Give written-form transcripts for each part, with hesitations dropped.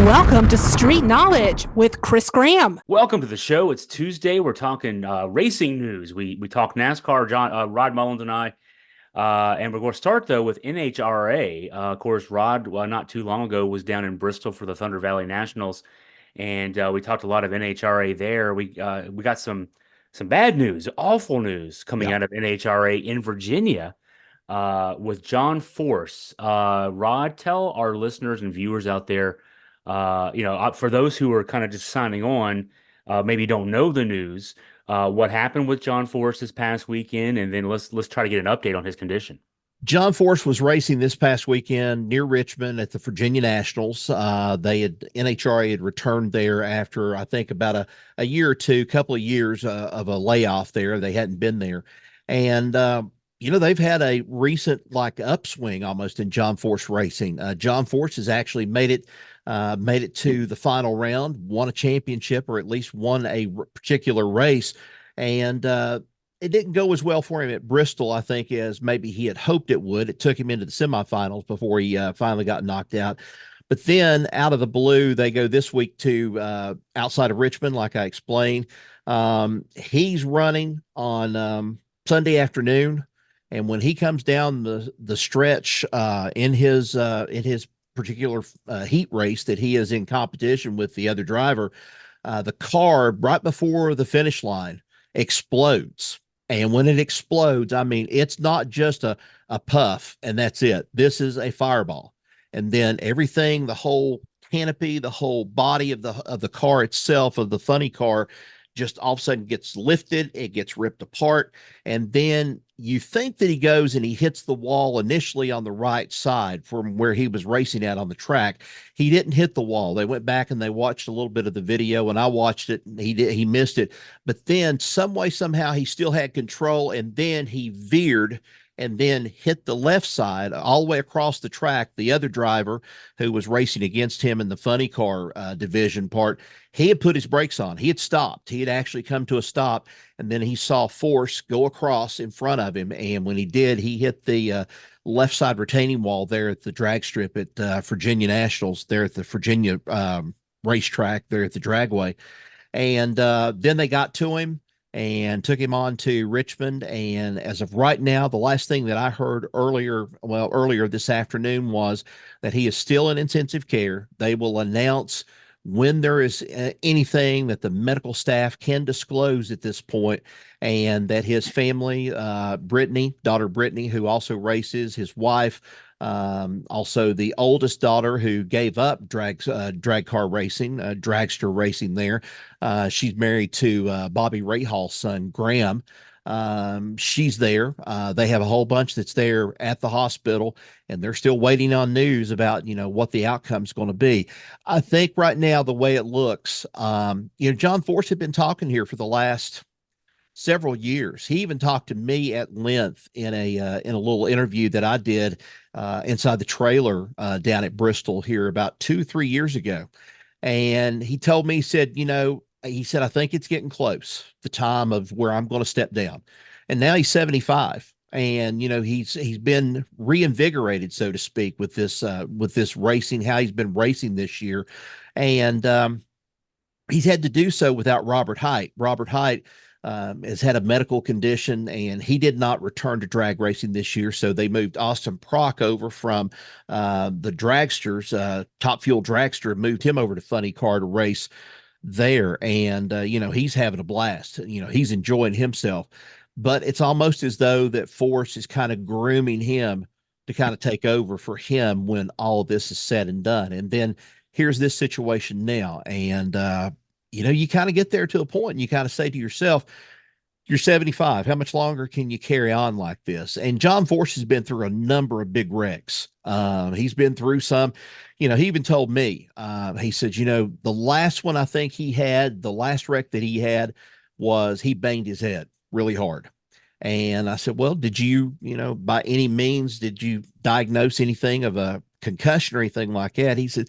Welcome to Street Knowledge with Chris Graham. Welcome to the show. It's Tuesday. We're talking racing news. We talk NASCAR. Rod Mullins and I, and we're going to start though with NHRA. Of course, Rod, not too long ago, was down in Bristol for the Thunder Valley Nationals, and we talked a lot of NHRA there. We got some bad news, awful news coming out of NHRA in Virginia with John Force. Rod, tell our listeners and viewers out there. For those who are kind of just signing on, maybe don't know the news, what happened with John Force this past weekend, and then let's try to get an update on his condition. John Force was racing this past weekend near Richmond at the Virginia Nationals. NHRA had returned there after, I think, about a year or two, couple of years of a layoff there. They hadn't been there. And, they've had a recent upswing almost in John Force racing. John Force has actually made it to the final round, won a championship, or at least won a particular race. And it didn't go as well for him at Bristol, I think, as maybe he had hoped it would. It took him into the semifinals before he finally got knocked out. But then out of the blue, they go this week to outside of Richmond, like I explained. He's running on Sunday afternoon. And when he comes down the stretch in his particular heat race that he is in competition with the other driver, the car right before the finish line explodes. And when it explodes, I mean, it's not just a puff and that's it. This is a fireball. And then everything, the whole canopy, the whole body of the car itself, of the funny car, just all of a sudden gets lifted, it gets ripped apart, and then you think that he goes and he hits the wall initially on the right side from where he was racing at on the track. He didn't hit the wall. They went back and they watched a little bit of the video, and I watched it, and he missed it. But then some way, somehow, he still had control, and then he veered and then hit the left side all the way across the track. The other driver who was racing against him in the funny car division part, he had put his brakes on. He had stopped. He had actually come to a stop, and then he saw Force go across in front of him. And when he did, he hit the left side retaining wall there at the drag strip at Virginia Nationals, there at the Virginia racetrack, there at the Dragway. And then they got to him and took him on to Richmond. And as of right now, the last thing that I heard earlier this afternoon was that he is still in intensive care. They will announce when there is anything that the medical staff can disclose at this point, and that his family, daughter Brittany, who also races, his wife, also the oldest daughter who gave up drag car racing, dragster racing there. She's married to Bobby Rahaal's son, Graham. She's there. They have a whole bunch that's there at the hospital, and they're still waiting on news about, what the outcome's going to be. I think right now, the way it looks, John Force had been talking here for the last several years. He even talked to me at length in a little interview that I did inside the trailer down at Bristol here about 2-3 years ago. And he told me, he said, I think it's getting close, the time of where I'm going to step down. And now he's 75. And, he's been reinvigorated, so to speak, with this racing, how he's been racing this year. And he's had to do so without Robert Hight. Robert Hight has had a medical condition, and he did not return to drag racing this year. So they moved Austin Prock over from the dragsters, Top Fuel Dragster, moved him over to Funny Car to race there. And, he's having a blast. He's enjoying himself. But it's almost as though that Force is kind of grooming him to kind of take over for him when all of this is said and done. And then here's this situation now. And, you kind of get there to a point and you kind of say to yourself, you're 75. How much longer can you carry on like this? And John Force has been through a number of big wrecks. He's been through some, he even told me, he said, the last one I think he had, the last wreck that he had was he banged his head really hard. And I said, well, did you, by any means, did you diagnose anything of a concussion or anything like that? He said,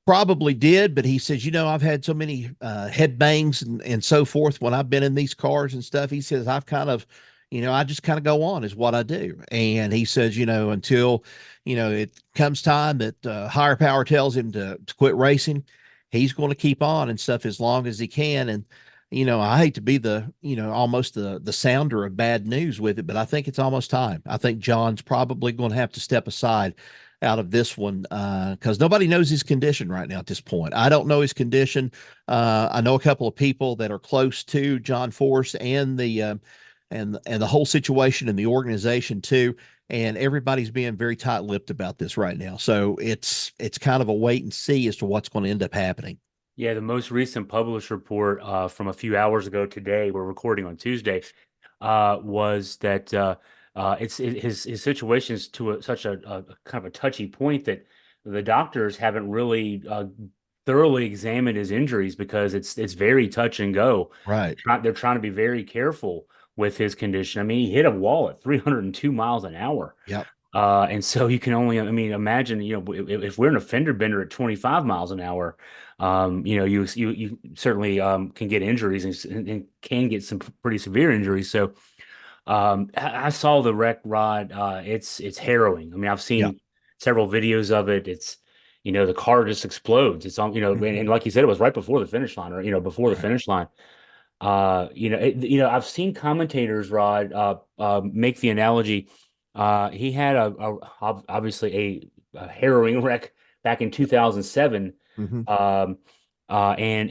probably did, but he says, I've had so many head bangs and so forth when I've been in these cars and stuff. He says, I've kind of, I just kind of go on is what I do. And he says, until, it comes time that higher power tells him to quit racing, he's going to keep on and stuff as long as he can. And, I hate to be almost the sounder of bad news with it, but I think it's almost time. I think John's probably going to have to step aside out of this one because nobody knows his condition right now at this point. I don't know his condition. I know a couple of people that are close to John Force and the whole situation and the organization too. And everybody's being very tight-lipped about this right now. So it's kind of a wait and see as to what's going to end up happening. Yeah, the most recent published report from a few hours ago today, we're recording on Tuesday, was that his situation is to such a kind of a touchy point that the doctors haven't really thoroughly examined his injuries because it's very touch and go. Right. They're trying to be very careful with his condition. I mean, he hit a wall at 302 miles an hour. Yep. And so you can only, imagine, if we're in a fender bender at 25 miles an hour, you certainly can get injuries and can get some pretty severe injuries. So I saw the wreck, Rod. It's harrowing. I mean, I've seen several videos of it. It's, the car just explodes. It's on, and like you said, it was right before the finish line, or before the finish line. I've seen commentators, Rod, make the analogy. He had obviously a harrowing wreck back in 2007. And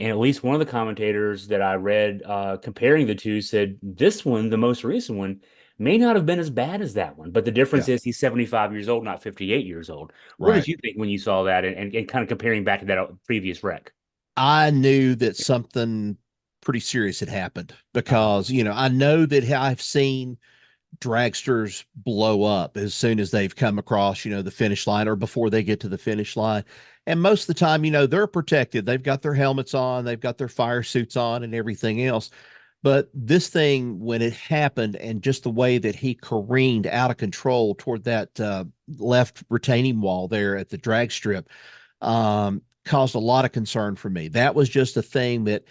at least one of the commentators that I read comparing the two said this one, the most recent one, may not have been as bad as that one. But the difference is he's 75 years old, not 58 years old. What did you think when you saw that and kind of comparing back to that previous wreck? I knew that something pretty serious had happened because, I know that I've seen dragsters blow up as soon as they've come across, the finish line or before they get to the finish line. And most of the time, they're protected. They've got their helmets on, they've got their fire suits on and everything else. But this thing, when it happened and just the way that he careened out of control toward that left retaining wall there at the drag strip, caused a lot of concern for me. That was just a thing that,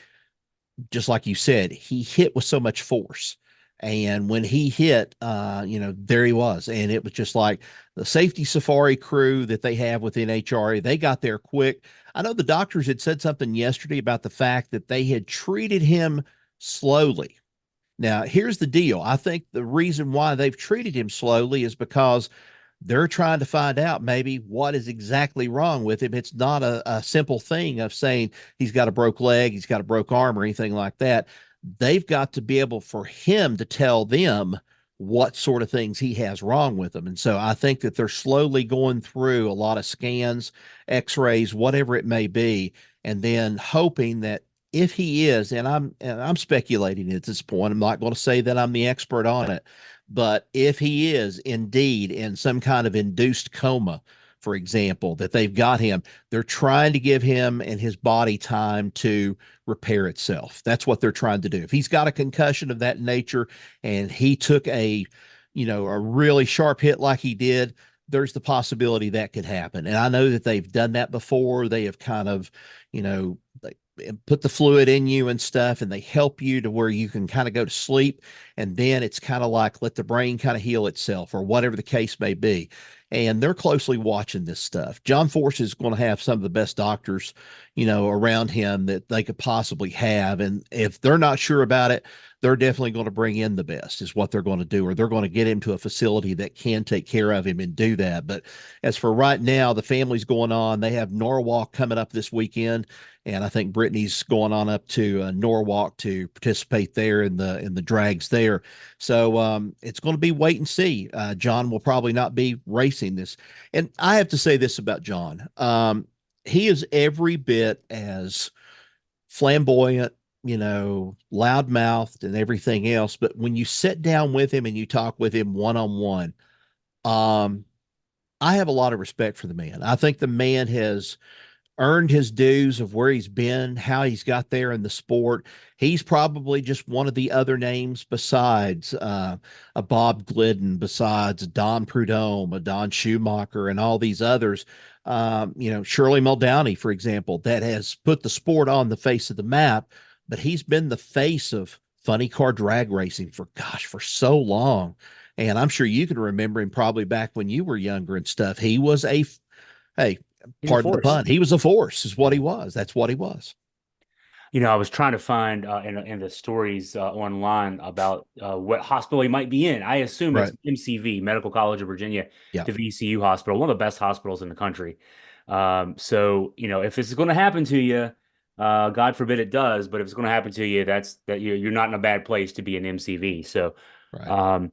just like you said, he hit with so much force. And when he hit, there he was. And it was just like the safety safari crew that they have with NHRA, they got there quick. I know the doctors had said something yesterday about the fact that they had treated him slowly. Now, here's the deal. I think the reason why they've treated him slowly is because they're trying to find out maybe what is exactly wrong with him. It's not a simple thing of saying he's got a broke leg, he's got a broke arm or anything like that. They've got to be able for him to tell them what sort of things he has wrong with him. And so I think that they're slowly going through a lot of scans, x-rays, whatever it may be, and then hoping that if he is, and I'm speculating at this point, I'm not going to say that I'm the expert on it, but if he is indeed in some kind of induced coma, for example, that they've got him, they're trying to give him and his body time to repair itself. That's what they're trying to do. If he's got a concussion of that nature and he took a really sharp hit like he did, there's the possibility that could happen. And I know that they've done that before. They have kind of, put the fluid in you and stuff, and they help you to where you can kind of go to sleep. And then it's kind of like let the brain kind of heal itself or whatever the case may be. And they're closely watching this stuff. John Force is going to have some of the best doctors, around him that they could possibly have. And if they're not sure about it, they're definitely going to bring in the best is what they're going to do, or they're going to get him to a facility that can take care of him and do that. But as for right now, the family's going on. They have Norwalk coming up this weekend. And I think Brittany's going on up to Norwalk to participate there in the drags there. So it's going to be wait and see. John will probably not be racing this. And I have to say this about John. He is every bit as flamboyant, loudmouthed and everything else. But when you sit down with him and you talk with him one-on-one, I have a lot of respect for the man. I think the man has earned his dues of where he's been, how he's got there in the sport. He's probably just one of the other names besides a Bob Glidden, besides Don Prudhomme, a Don Schumacher, and all these others. Shirley Muldowney, for example, that has put the sport on the face of the map, but he's been the face of funny car drag racing for so long. And I'm sure you can remember him probably back when you were younger and stuff. He was hey, He's a pardon the force. pun. He was a force, is what he was. That's what he was. I was trying to find in the stories online about what hospital he might be in. I assume it's Right. MCV, Medical College of Virginia, Yeah. the VCU hospital, one of the best hospitals in the country. So, if this is going to happen to you, God forbid it does, but if it's going to happen to you, that you're not in a bad place to be an MCV. So, Right. um,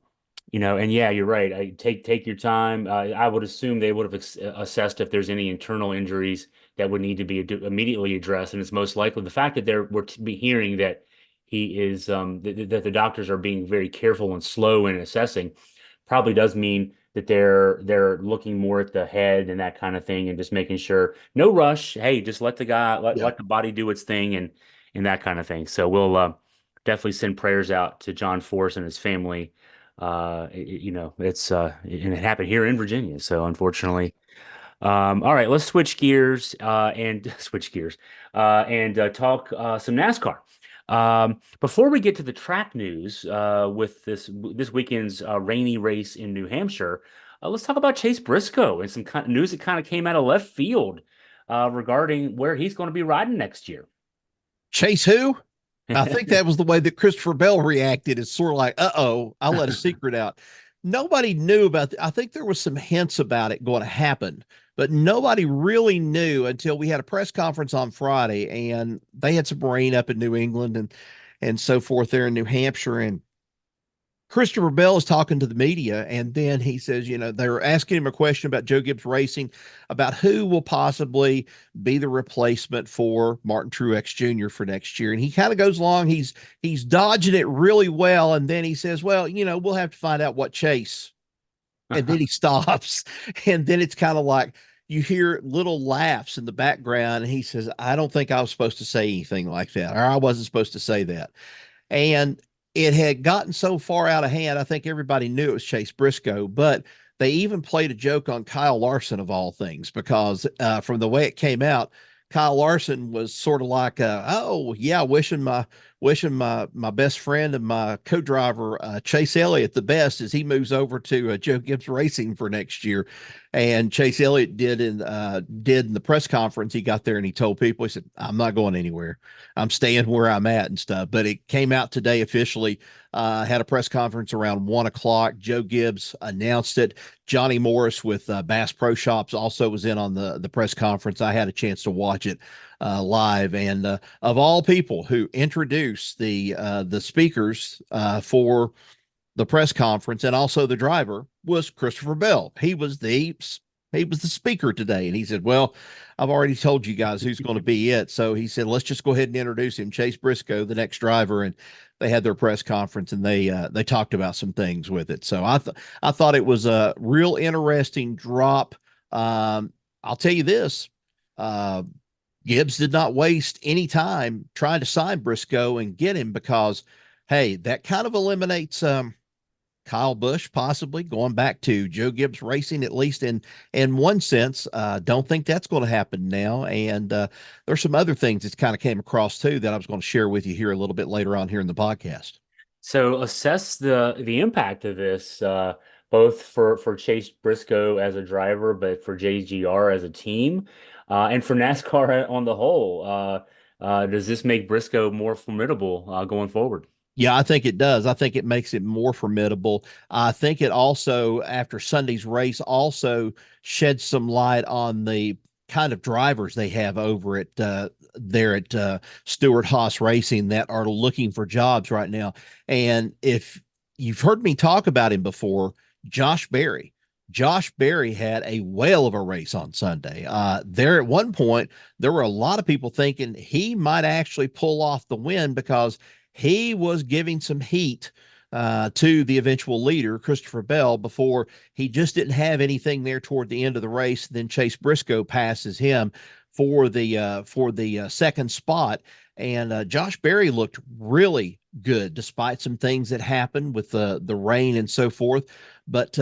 and yeah, you're right. Take your time. I would assume they would have assessed if there's any internal injuries that would need to be immediately addressed, and it's most likely the fact that we're to be hearing that he is that the doctors are being very careful and slow in assessing probably does mean that they're looking more at the head and that kind of thing, and just making sure no rush. Hey, just let the guy Yeah. let the body do its thing and that kind of thing. So we'll definitely send prayers out to John Force and his family. It's and it happened here in Virginia. So unfortunately, all right, let's switch gears and switch gears and talk some NASCAR. Before we get to the track news with this weekend's rainy race in New Hampshire, let's talk about Chase Briscoe and some news that kind of came out of left field regarding where he's going to be riding next year. Chase who? I think that was the way that Christopher Bell reacted. It's sort of like, uh-oh, I let a secret out. Nobody knew about I think there was some hints about it going to happen, but nobody really knew until we had a press conference on Friday, and they had some rain up in New England and so forth there in New Hampshire. And Christopher Bell is talking to the media, and then he says, they're asking him a question about Joe Gibbs Racing, about who will possibly be the replacement for Martin Truex Jr. for next year. And he kind of goes along, he's dodging it really well, and then he says, well, we'll have to find out what Chase. And then he stops, and then it's kind of like you hear little laughs in the background, and he says, I don't think I was supposed to say anything like that, or I wasn't supposed to say that. And it had gotten so far out of hand, I think everybody knew it was Chase Briscoe, but they even played a joke on Kyle Larson of all things, because from the way it came out, Kyle Larson was sort of like, oh yeah, wishing my best friend and my co-driver Chase Elliott the best as he moves over to Joe Gibbs Racing for next year. And Chase Elliott did in the press conference. He got there and he told people, he said, I'm not going anywhere. I'm staying where I'm at and stuff. But it came out today officially. Had a press conference around 1:00. Joe Gibbs announced it. Johnny Morris with Bass Pro Shops also was in on the press conference. I had a chance to watch it live, and of all people who introduced the speakers for the press conference and also the driver was Christopher Bell. He was the speaker today, and he said, well, I've already told you guys who's going to be it. So he said, let's just go ahead and introduce him, Chase Briscoe, the next driver. And they had their press conference, and they talked about some things with it. So I thought it was a real interesting drop. I'll tell you this, Gibbs did not waste any time trying to sign Briscoe and get him, because, hey, that kind of eliminates Kyle Busch possibly going back to Joe Gibbs Racing, at least in one sense. Don't think that's going to happen now. And there's some other things that kind of came across too that I was going to share with you here a little bit later on here in the podcast. So assess the impact of this, both for Chase Briscoe as a driver, but for JGR as a team, and for NASCAR on the whole. Does this make Briscoe more formidable going forward? Yeah, I think it does. I think it makes it more formidable. I think it also, after Sunday's race, also sheds some light on the kind of drivers they have over at there at Stewart Haas Racing that are looking for jobs right now. And if you've heard me talk about him before, Josh Berry. Josh Berry had a whale of a race on Sunday. There at one point, there were a lot of people thinking he might actually pull off the win, because he was giving some heat to the eventual leader, Christopher Bell, before he just didn't have anything there toward the end of the race. Then Chase Briscoe passes him for the second spot. And Josh Berry looked really good despite some things that happened with the rain and so forth. But,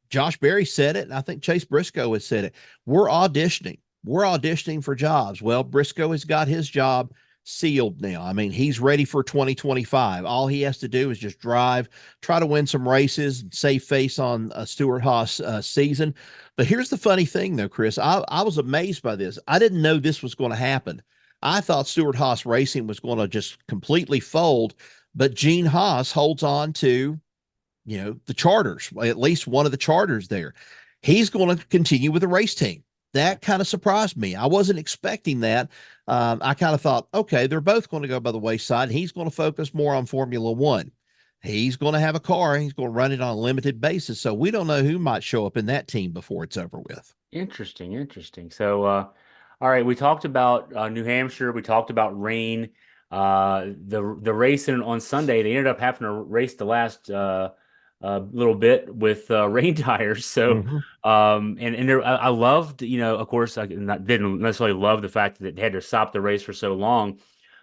Josh Berry said it, and I think Chase Briscoe has said it. We're auditioning for jobs. Well, Briscoe has got his job sealed now. I mean, he's ready for 2025. All he has to do is just drive, try to win some races, and save face on a Stewart-Haas season. But here's the funny thing, though, Chris. I was amazed by this. I didn't know this was going to happen. I thought Stewart-Haas Racing was going to just completely fold, but Gene Haas holds on to, the charters, at least one of the charters there. He's going to continue with the race team. That kind of surprised me. I wasn't expecting that. I kind of thought, okay, they're both going to go by the wayside. He's going to focus more on Formula One. He's going to have a car. He's going to run it on a limited basis. So we don't know who might show up in that team before it's over with. Interesting. So, all right, we talked about New Hampshire. We talked about rain. The race on Sunday, they ended up having to race the last little bit with rain tires. So, and there, I loved, of course, I didn't necessarily love the fact that they had to stop the race for so long,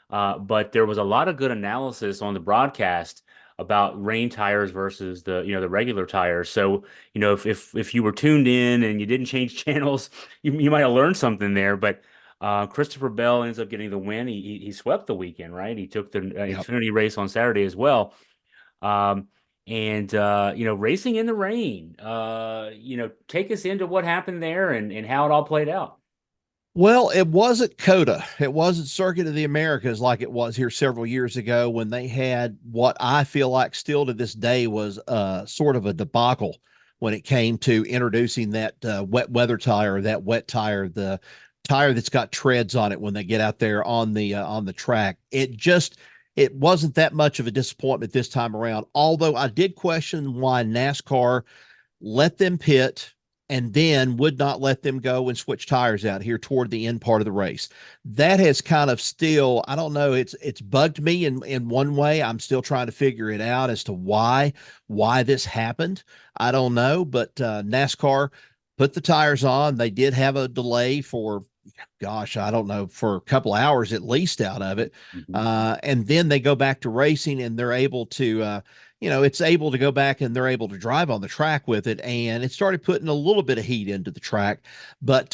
but there was a lot of good analysis on the broadcast about rain tires versus the regular tires. So, if you were tuned in and you didn't change channels, you might have learned something there. But Christopher Bell ends up getting the win. He swept the weekend, right? He took the Xfinity race on Saturday as well. Racing in the rain, take us into what happened there and how it all played out. Well, it wasn't COTA. It wasn't Circuit of the Americas like it was here several years ago when they had what I feel like still to this day was sort of a debacle when it came to introducing that wet weather tire, that wet tire, the tire that's got treads on it when they get out there on the track. It wasn't that much of a disappointment this time around, although I did question why NASCAR let them pit and then would not let them go and switch tires out here toward the end part of the race. That has kind of still, I don't know, it's bugged me in one way. I'm still trying to figure it out as to why this happened. I don't know, but NASCAR put the tires on. They did have a delay for, gosh, I don't know, for a couple hours at least out of it. And then they go back to racing and they're able to, it's able to go back and they're able to drive on the track with it. And it started putting a little bit of heat into the track. But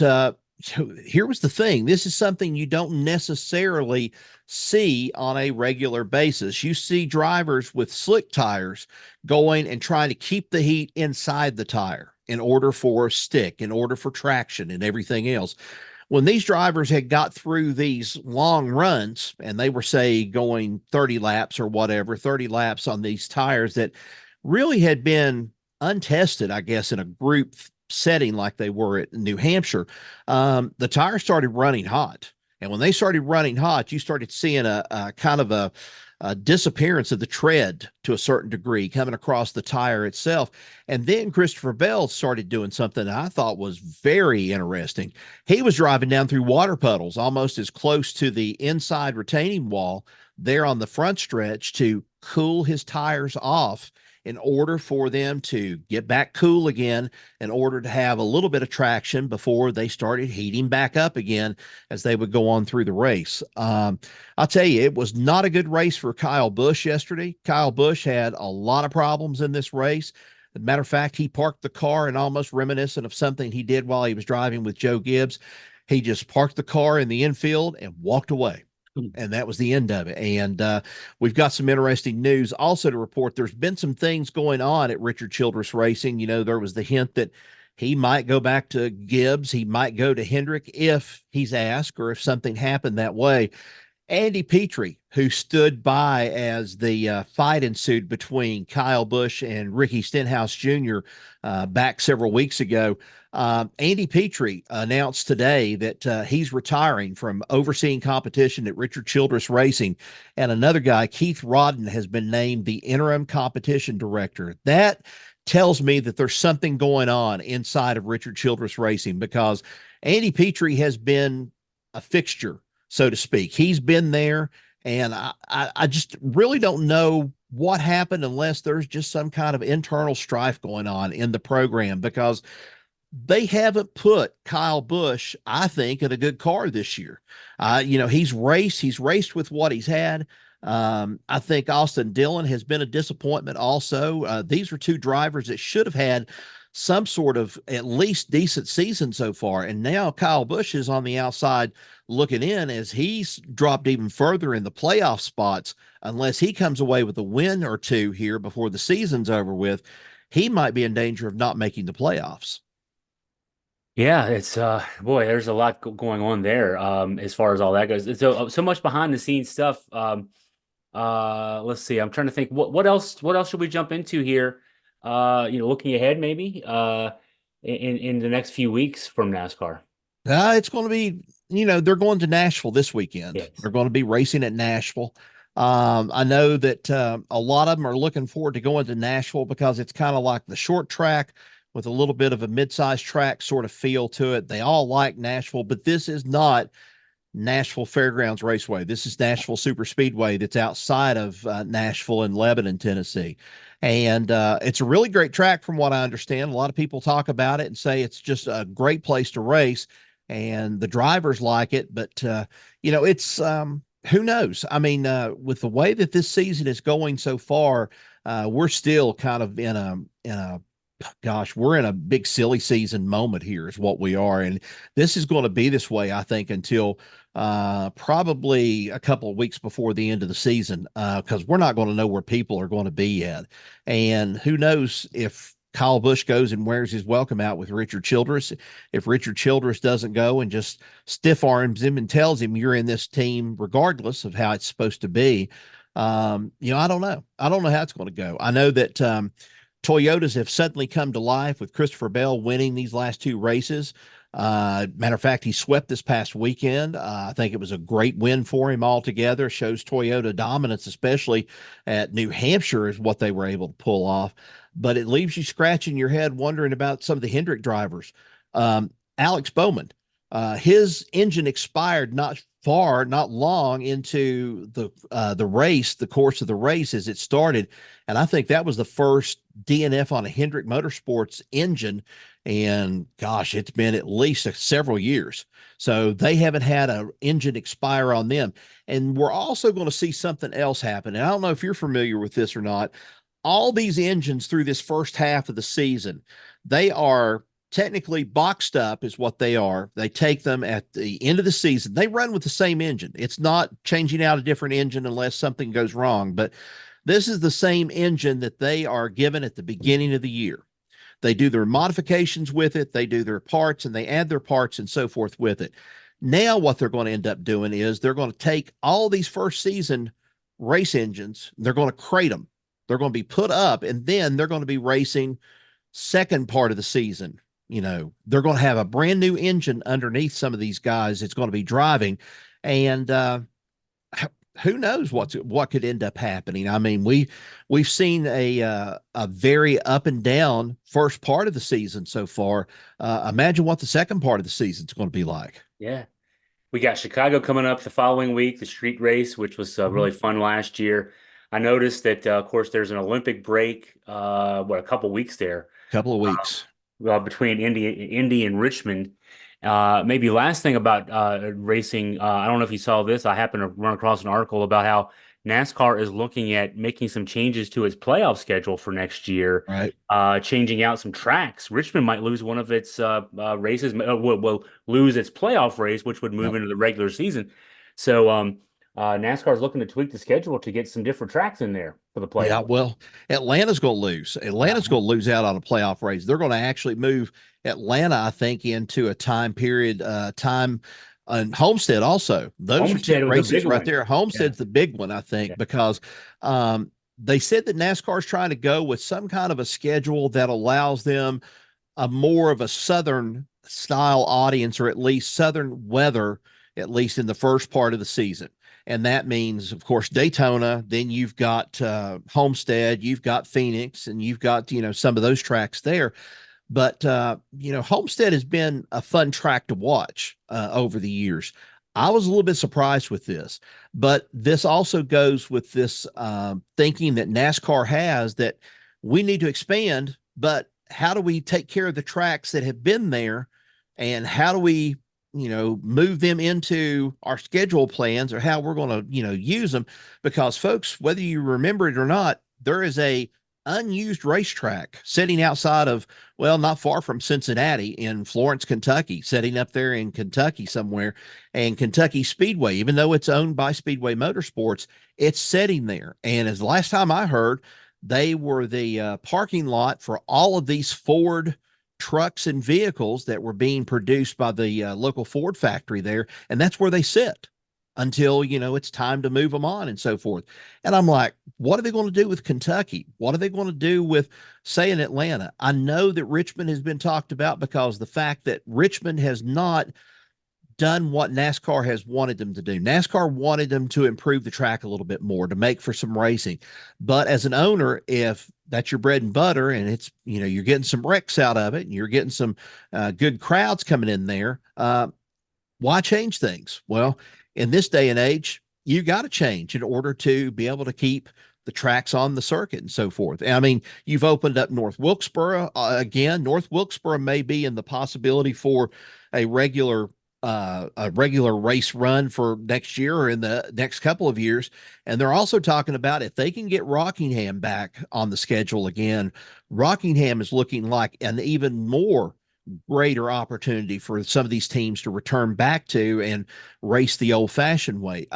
here was the thing. This is something you don't necessarily see on a regular basis. You see drivers with slick tires going and trying to keep the heat inside the tire in order for stick, in order for traction and everything else. When these drivers had got through these long runs and they were, say, going 30 laps or whatever, 30 laps on these tires that really had been untested, I guess, in a group setting like they were at New Hampshire, the tires started running hot. And when they started running hot, you started seeing a kind of a disappearance of the tread to a certain degree coming across the tire itself. And then Christopher Bell started doing something that I thought was very interesting. He was driving down through water puddles almost as close to the inside retaining wall there on the front stretch to cool his tires off in order for them to get back cool again, in order to have a little bit of traction before they started heating back up again as they would go on through the race. I'll tell you, it was not a good race for Kyle Busch yesterday. Kyle Busch had a lot of problems in this race. As a matter of fact, he parked the car, and almost reminiscent of something he did while he was driving with Joe Gibbs. He just parked the car in the infield and walked away. And that was the end of it. And we've got some interesting news also to report. There's been some things going on at Richard Childress Racing. There was the hint that he might go back to Gibbs. He might go to Hendrick if he's asked or if something happened that way. Andy Petrie, who stood by as the fight ensued between Kyle Busch and Ricky Stenhouse Jr. Back several weeks ago, Andy Petrie announced today that he's retiring from overseeing competition at Richard Childress Racing. And another guy, Keith Rodden, has been named the interim competition director. That tells me that there's something going on inside of Richard Childress Racing, because Andy Petrie has been a fixture, so to speak. He's been there, and I just really don't know what happened unless there's just some kind of internal strife going on in the program, because they haven't put Kyle Busch, I think, in a good car this year. He's raced with what he's had. I think Austin Dillon has been a disappointment also. These are two drivers that should have had some sort of at least decent season so far. And now Kyle Busch is on the outside looking in as he's dropped even further in the playoff spots. Unless he comes away with a win or two here before the season's over with, he might be in danger of not making the playoffs. Yeah, it's boy, there's a lot going on there as far as all that goes. So much behind the scenes stuff. Let's see. I'm trying to think what else should we jump into here? Looking ahead maybe in the next few weeks from NASCAR. It's going to be, they're going to Nashville this weekend. Yes. They're going to be racing at Nashville. I know that a lot of them are looking forward to going to Nashville because it's kind of like the short track with a little bit of a mid-sized track sort of feel to it. They all like Nashville, but this is not Nashville Fairgrounds Raceway. This is Nashville Super Speedway that's outside of Nashville in Lebanon, Tennessee. And it's a really great track from what I understand. A lot of people talk about it and say it's just a great place to race, and the drivers like it. But, it's who knows? I mean, with the way that this season is going so far, we're still kind of in a gosh, we're in a big silly season moment here is what we are. And this is going to be this way, I think, until probably a couple of weeks before the end of the season, because we're not going to know where people are going to be yet. And who knows if Kyle Busch goes and wears his welcome out with Richard Childress. If Richard Childress doesn't go and just stiff arms him and tells him you're in this team regardless of how it's supposed to be, I don't know. I don't know how it's going to go. I know that Toyotas have suddenly come to life with Christopher Bell winning these last two races. Matter of fact, he swept this past weekend. I think it was a great win for him altogether. Shows Toyota dominance, especially at New Hampshire, is what they were able to pull off. But it leaves you scratching your head wondering about some of the Hendrick drivers. Alex Bowman, his engine expired not long into the race, the course of the race as it started. And I think that was the first DNF on a Hendrick Motorsports engine. And gosh, it's been at least several years. So they haven't had an engine expire on them. And we're also going to see something else happen. And I don't know if you're familiar with this or not. All these engines through this first half of the season, they are technically boxed up is what they are. They take them at the end of the season. They run with the same engine. It's not changing out a different engine unless something goes wrong. But this is the same engine that they are given at the beginning of the year. They do their modifications with it. They do their parts and they add their parts and so forth with it. Now what they're going to end up doing is they're going to take all these first season race engines. They're going to crate them. They're going to be put up, and then they're going to be racing second part of the season. They're going to have a brand new engine underneath some of these guys. It's going to be driving, and who knows what could end up happening. I mean, we've seen a very up and down first part of the season so far. Imagine what the second part of the season is going to be like. Yeah. We got Chicago coming up the following week, the street race, which was really fun last year. I noticed that, of course, there's an Olympic break, a couple weeks there. Couple of weeks. Between Indy and Richmond. Maybe last thing about racing, I don't know if you saw this. I happened to run across an article about how NASCAR is looking at making some changes to its playoff schedule for next year, right? Changing out some tracks. Richmond might lose one of its races, will lose its playoff race, which would move into the regular season. So NASCAR is looking to tweak the schedule to get some different tracks in there for the playoffs. Yeah, well, Atlanta's going to lose. Atlanta's going to lose out on a playoff race. They're going to actually move Atlanta, I think, into a time period, and Homestead also. Those are two races right there. Homestead's the big one, I think, because they said that NASCAR is trying to go with some kind of a schedule that allows them a more of a Southern style audience, or at least Southern weather, at least in the first part of the season. And that means, of course, Daytona, then you've got Homestead, you've got Phoenix, and you've got, some of those tracks there. But, Homestead has been a fun track to watch over the years. I was a little bit surprised with this, but this also goes with this thinking that NASCAR has, that we need to expand, but how do we take care of the tracks that have been there, and how do we move them into our schedule plans, or how we're going to, use them? Because folks, whether you remember it or not, there is a unused racetrack sitting outside of, well, not far from Cincinnati in Florence, Kentucky, sitting up there in Kentucky somewhere. And Kentucky Speedway, even though it's owned by Speedway Motorsports, it's sitting there. And as the last time I heard, they were the parking lot for all of these Ford trucks and vehicles that were being produced by the local Ford factory there. And that's where they sit until, it's time to move them on and so forth. And I'm like, what are they going to do with Kentucky? What are they going to do with, say, in Atlanta? I know that Richmond has been talked about because the fact that Richmond has not done what NASCAR has wanted them to do. NASCAR wanted them to improve the track a little bit more to make for some racing. But as an owner, if that's your bread and butter and it's, you're getting some wrecks out of it and you're getting some good crowds coming in there, why change things? Well, in this day and age, you got to change in order to be able to keep the tracks on the circuit and so forth. I mean, you've opened up North Wilkesboro again. North Wilkesboro may be in the possibility for a regular race run for next year or in the next couple of years. And they're also talking about if they can get Rockingham back on the schedule again. Rockingham is looking like an even more greater opportunity for some of these teams to return back to and race the old-fashioned way.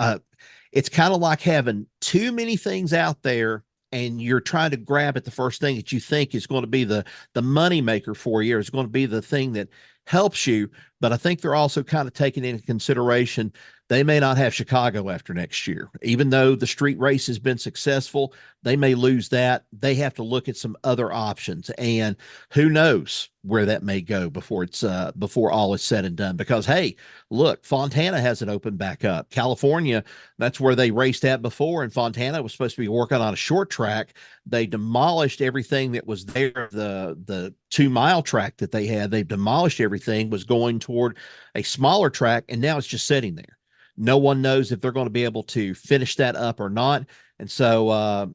It's kind of like having too many things out there and you're trying to grab at the first thing that you think is going to be the money maker for you, or is going to be the thing that helps you. But I think they're also kind of taking into consideration they may not have Chicago after next year. Even though the street race has been successful, they may lose that. They have to look at some other options, and who knows where that may go before it's before all is said and done. Because hey, look, Fontana hasn't opened back up. California, that's where they raced at before, and Fontana was supposed to be working on a short track. They demolished everything that was there. The 2-mile track that they had, they've demolished everything, was going toward a smaller track, and now it's just sitting there. No one knows if they're going to be able to finish that up or not. And so,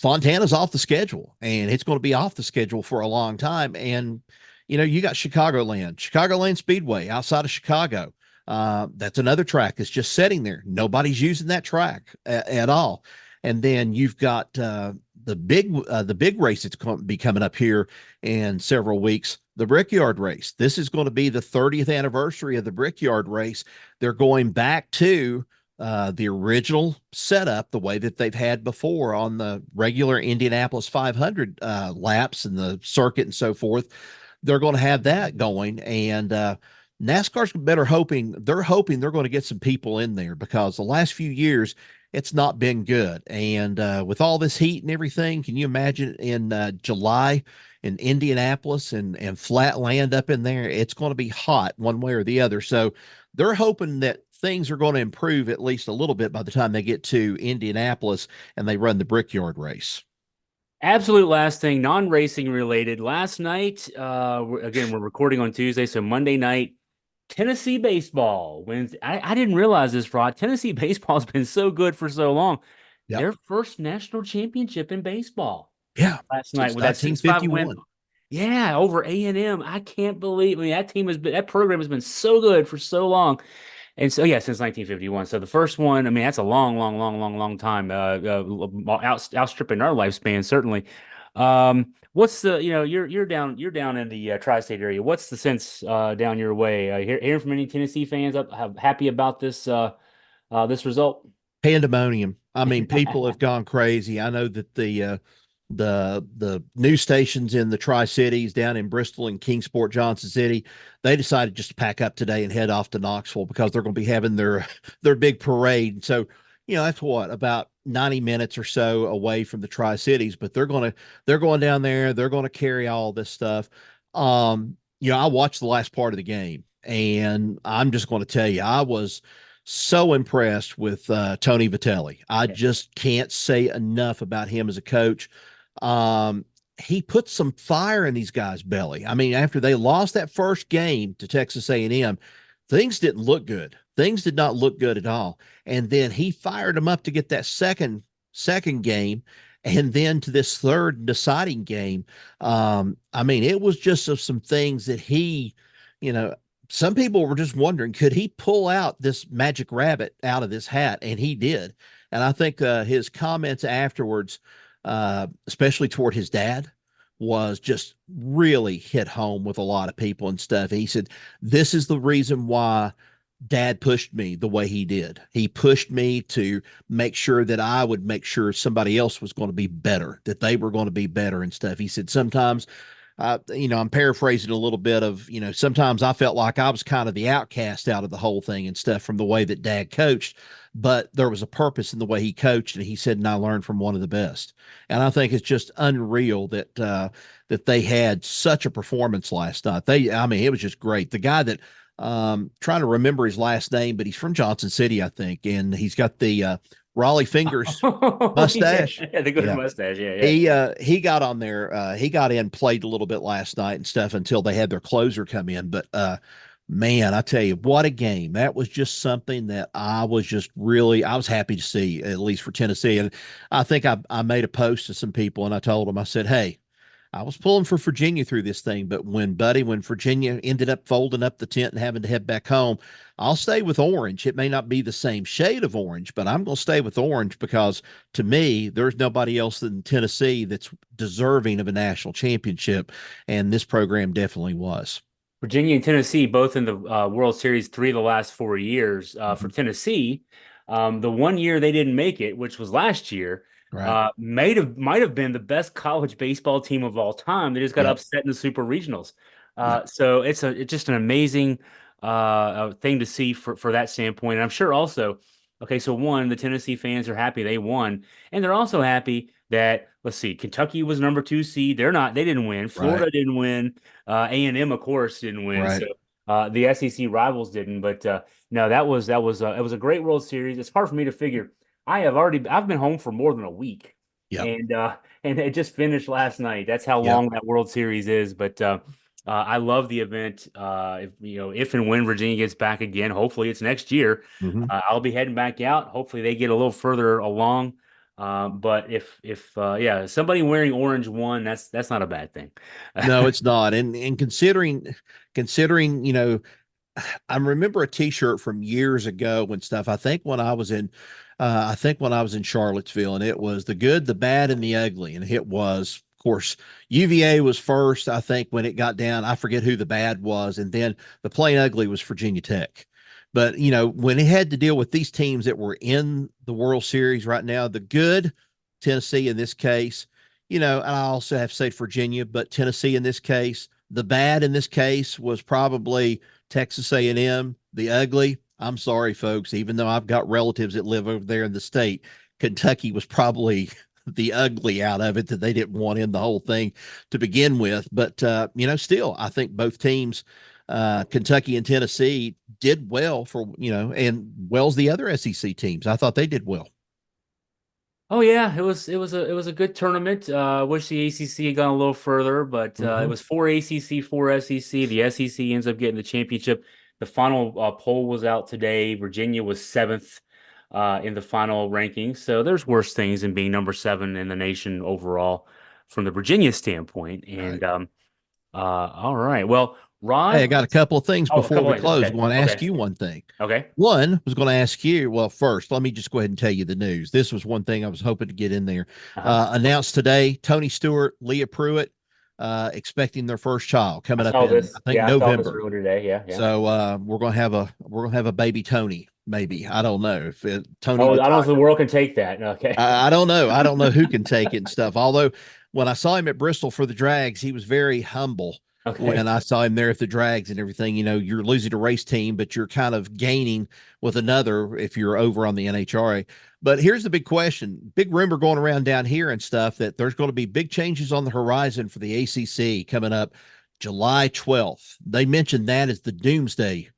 Fontana's off the schedule, and it's going to be off the schedule for a long time. And, you got Chicagoland Speedway outside of Chicago. That's another track that's just sitting there. Nobody's using that track at all. And then you've got the big race that's going to be coming up here in several weeks, the Brickyard race. This is going to be the 30th anniversary of the Brickyard race. They're going back to the original setup, the way that they've had before on the regular Indianapolis 500 laps and the circuit and so forth. They're going to have that going, and NASCAR's hoping they're going to get some people in there, because the last few years it's not been good. And with all this heat and everything, can you imagine in July in Indianapolis and flat land up in there? It's going to be hot one way or the other. So they're hoping that things are going to improve at least a little bit by the time they get to Indianapolis and they run the Brickyard race. Absolute last thing, non-racing related. Last night, again, we're recording on Tuesday, so Monday night, Tennessee baseball wins. I didn't realize this, Rod. Tennessee baseball has been so good for so long. Yep. Their first national championship in baseball. Yeah. Last night with that 6-5 win. Yeah, over A&M. I can't believe. I mean, that program has been so good for so long. And so, yeah, since 1951. So the first one, I mean, that's a long time, outstripping our lifespan, certainly. What's the, you're down in the tri-state area. What's the sense down your way? Hearing from any Tennessee fans happy about this result? Pandemonium. I mean, people have gone crazy. I know that the news stations in the Tri-Cities down in Bristol and Kingsport, Johnson City, they decided just to pack up today and head off to Knoxville because they're going to be having their big parade. So, that's about 90 minutes or so away from the Tri-Cities, but they're going down there. They're going to carry all this stuff. I watched the last part of the game, and I'm just going to tell you, I was so impressed with Tony Vitelli. I just can't say enough about him as a coach. He put some fire in these guys' belly. I mean, after they lost that first game to Texas A&M, things didn't look good. Things did not look good at all. And then he fired them up to get that second game, and then to this third deciding game. I mean, it was just of some things that he, some people were just wondering, could he pull out this magic rabbit out of this hat? And he did. And I think his comments afterwards especially toward his dad, was just really hit home with a lot of people and stuff. He said, "This is the reason why dad pushed me the way he did. He pushed me to make sure that I would make sure somebody else was going to be better, that they were going to be better and stuff." He said, "Sometimes, I'm paraphrasing a little bit of, sometimes I felt like I was kind of the outcast out of the whole thing and stuff from the way that dad coached, but there was a purpose in the way he coached." And he said, "And I learned from one of the best." And I think it's just unreal that they had such a performance last night. It was just great. The guy that, trying to remember his last name, but he's from Johnson City, I think, and he's got the Raleigh fingers mustache. Yeah, the good mustache. Yeah. He got on there. He got in, played a little bit last night and stuff until they had their closer come in. But man, I tell you, what a game. That was just something that I was happy to see, at least for Tennessee. And I think I made a post to some people and I told them, I said, "Hey, I was pulling for Virginia through this thing, but when Virginia ended up folding up the tent and having to head back home, I'll stay with orange. It may not be the same shade of orange, but I'm going to stay with orange because to me, there's nobody else than Tennessee that's deserving of a national championship. And this program definitely was." Virginia and Tennessee both in the World Series 3 of the last 4 years. For Tennessee, the 1 year they didn't make it, which was last year, Right. might have been the best college baseball team of all time. They just got upset in the Super Regionals. So it's just an amazing thing to see for that standpoint. And I'm sure also, okay, so one, the Tennessee fans are happy they won, and they're also happy that, let's see, Kentucky was number 2 seed. They didn't win. Florida didn't win. A&M, of course, didn't win. Right. So the SEC rivals didn't. But no, it was a great World Series. It's hard for me to figure. I've been home for more than a week, Yep. and it just finished last night. That's how long that World Series is. But I love the event. If and when Virginia gets back again, hopefully it's next year. I'll be heading back out. Hopefully they get a little further along. But if somebody wearing orange won, that's not a bad thing. No, it's not. And considering, I remember a T-shirt from years ago when stuff. I think when I was in Charlottesville, and it was the good, the bad, and the ugly. And it was, of course, UVA was first. I think when it got down, I forget who the bad was, and then the plain ugly was Virginia Tech. But when it had to deal with these teams that were in the World Series right now, the good, Tennessee in this case, and I also have to say Virginia, but Tennessee in this case, the bad in this case was probably Texas A&M. The ugly, I'm sorry, folks, even though I've got relatives that live over there in the state, Kentucky was probably the ugly out of it, that they didn't want in the whole thing to begin with. But, still, I think both teams, Kentucky and Tennessee, did well and well's the other SEC teams. I thought they did well. Oh yeah, it was a good tournament. Wish the ACC had gone a little further, but it was 4 ACC, 4 SEC. The SEC ends up getting the championship. The final poll was out today. Virginia was 7th in the final rankings. So there's worse things than being number 7 in the nation overall from the Virginia standpoint. And all right, well, Rod, Hey, I got a couple of things before we close. Okay. I want to ask you one thing. Okay. One was going to ask you, well, first, let me just go ahead and tell you the news. This was one thing I was hoping to get in there. Announced today, Tony Stewart, Leah Pruitt, expecting their first child coming up in, I think, November. Today. Yeah. So we're gonna have a baby Tony. Maybe, I don't know if Tony. I don't know if the world can take that. Okay. I don't know. I don't know who can take it and stuff. Although when I saw him at Bristol for the drags, he was very humble. Okay. When I saw him there at the drags and everything, you're losing a race team, but you're kind of gaining with another if you're over on the NHRA. But here's the big question. Big rumor going around down here and stuff that there's going to be big changes on the horizon for the ACC coming up July 12th. They mentioned that as the doomsday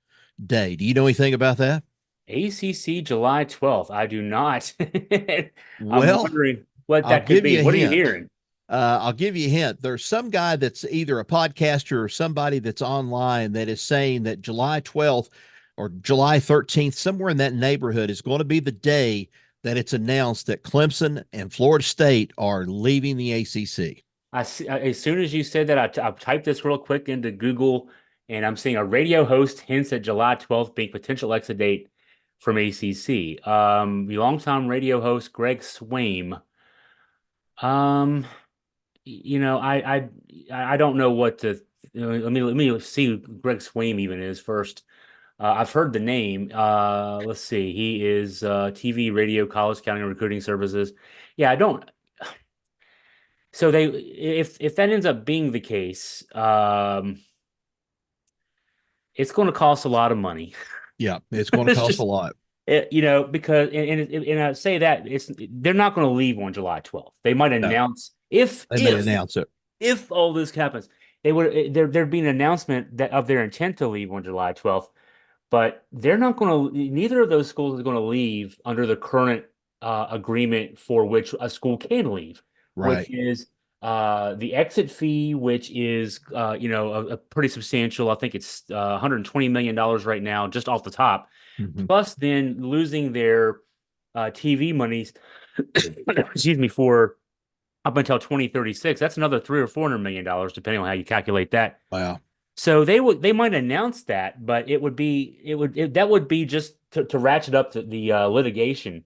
day. Do you know anything about that? ACC July 12th. I do not. I'm wondering what that could be. What are you hearing? I'll give you a hint. There's some guy that's either a podcaster or somebody that's online that is saying that July 12th or July 13th, somewhere in that neighborhood, is going to be the day that it's announced that Clemson and Florida State are leaving the ACC. As soon as you said that, I typed this real quick into Google, and I'm seeing a radio host hints at July 12th being potential exit date from ACC. The longtime radio host Greg Swaim Um, I don't know what to. Let me see who Greg Swaim even is first. I've heard the name. Let's see. He is TV, radio, college scouting, and recruiting services. Yeah, I don't. So if that ends up being the case, it's going to cost a lot of money. Yeah, it's going to It's cost a just lot. because and I say that they're not going to leave on July 12th. They might No, announce if they may announce it. if all this happens, they would there'd be an announcement that of their intent to leave on July 12th, but they're not going to. Neither of those schools is going to leave under the current agreement for which a school can leave, which Right. is the exit fee, which is a pretty substantial. I think it's $120 million right now, just off the top. Mhm. Plus, then losing their TV monies, excuse me, for up until 2036. That's another 300 or $400 million, depending on how you calculate that. Wow. So they might announce that, but that would be just to ratchet up the litigation.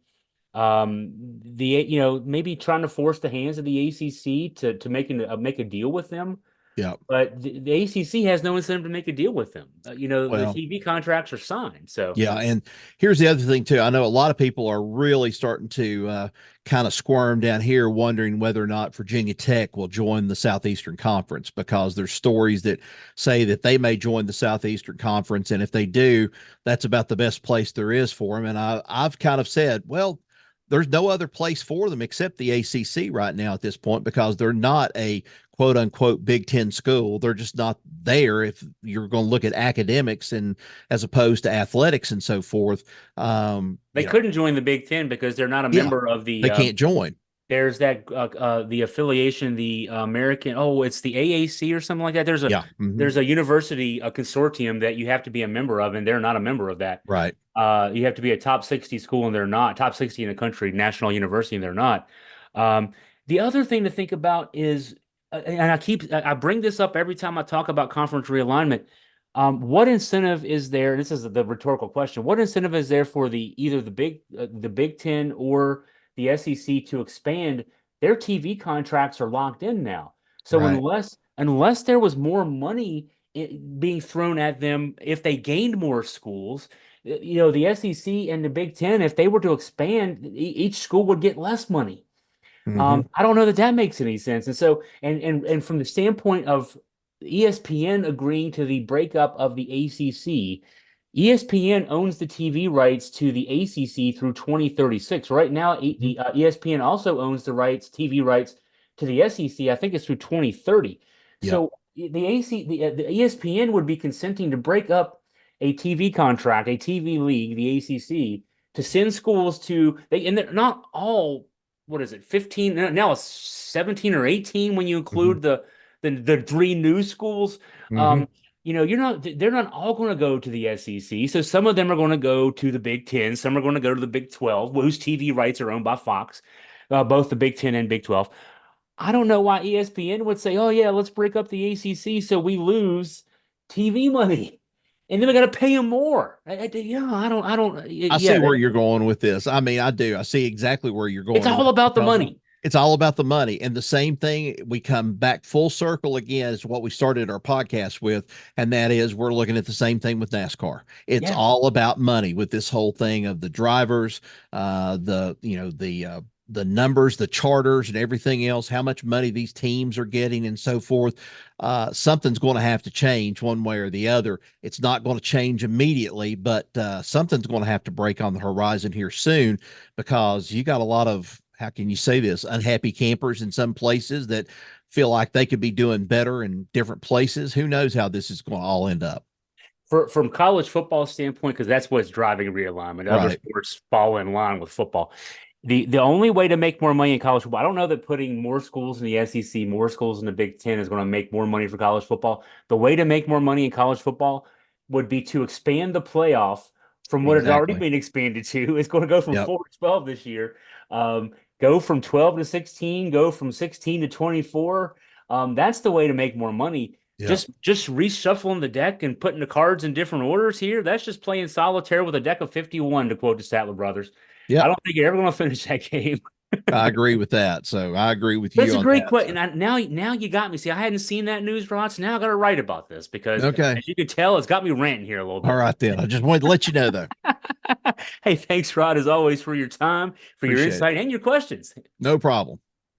Maybe trying to force the hands of the ACC to make a deal with them. Yeah. But the ACC has no incentive to make a deal with them. The Well, TV contracts are signed. So yeah, and here's the other thing too. I know a lot of people are really starting to kind of squirm down here, wondering whether or not Virginia Tech will join the Southeastern Conference, because there's stories that say that they may join the Southeastern Conference, and if they do, that's about the best place there is for them. And I've kind of said, well, there's no other place for them except the ACC right now at this point, because they're not a quote unquote Big Ten school. They're just not there if you're going to look at academics and as opposed to athletics and so forth. they couldn't join the Big Ten because they're not a Yeah, member of they the. can't join. There's that the affiliation, the American. Oh, it's the AAC or something like that. Yeah. Mm-hmm. There's a university, a consortium that you have to be a member of, and they're not a member of that. Right. You have to be a top 60 school, and they're not top 60 in the country, national university, and they're not. Um, the other thing to think about is, and I bring this up every time I talk about conference realignment. What incentive is there? This is the rhetorical question. What incentive is there for either the Big Ten or the SEC to expand? Their TV contracts are locked in now. So Right. unless there was more money being thrown at them, if they gained more schools, the SEC and the Big Ten, if they were to expand, each school would get less money. Mm-hmm. I don't know that makes any sense. And so, and from the standpoint of ESPN agreeing to the breakup of the ACC, ESPN owns the TV rights to the ACC through 2036. Right now, ESPN also owns the TV rights to the SEC. I think it's through 2030. Yep. So the ESPN would be consenting to break up a TV contract, a TV league, the ACC, to send schools and they're not all, what is it, 15? Now it's 17 or 18 when you Mm-hmm. include the three new schools. Mm-hmm. They're not all going to go to the SEC. So some of them are going to go to the Big Ten. Some are going to go to the Big 12, whose TV rights are owned by Fox, both the Big 10 and Big 12. I don't know why ESPN would say, oh, yeah, let's break up the ACC so we lose TV money. And then we got to pay them more. I don't. I Yeah, see where you're going with this. I mean, I do. I see exactly where you're going it's all with it, about the because money. it's all about the money. And the same thing, we come back full circle again, is what we started our podcast with. And that is, we're looking at the same thing with NASCAR. It's Yeah. all about money with this whole thing of the drivers, the numbers, the charters, and everything else, how much money these teams are getting and so forth. Something's going to have to change one way or the other. It's not going to change immediately, but something's going to have to break on the horizon here soon, because you got a lot of, how can you say this, unhappy campers in some places that feel like they could be doing better in different places. Who knows how this is going to all end up? From college football standpoint, because that's what's driving realignment. Other Right. sports fall in line with football. The only way to make more money in college football, I don't know that putting more schools in the SEC, more schools in the Big Ten is going to make more money for college football. The way to make more money in college football would be to expand the playoff from what has already Exactly. been expanded to. It's going to go from Yep. 4 to 12 this year. Go from 12 to 16, go from 16 to 24. That's the way to make more money. Yep. Just reshuffling the deck and putting the cards in different orders here. That's just playing solitaire with a deck of 51, to quote the Statler brothers. Yep. I don't think you're ever going to finish that game. I agree with that. So I agree with That's you a on great that. question. Now you got me. See, I hadn't seen that news, Rod. So now I got to write about this because, Okay. as you can tell, it's got me ranting here a little All bit. right, then. I just wanted to let you know, though. Hey, thanks, Rod, as always, for your time, for your Appreciate it. insight, and your questions. No problem.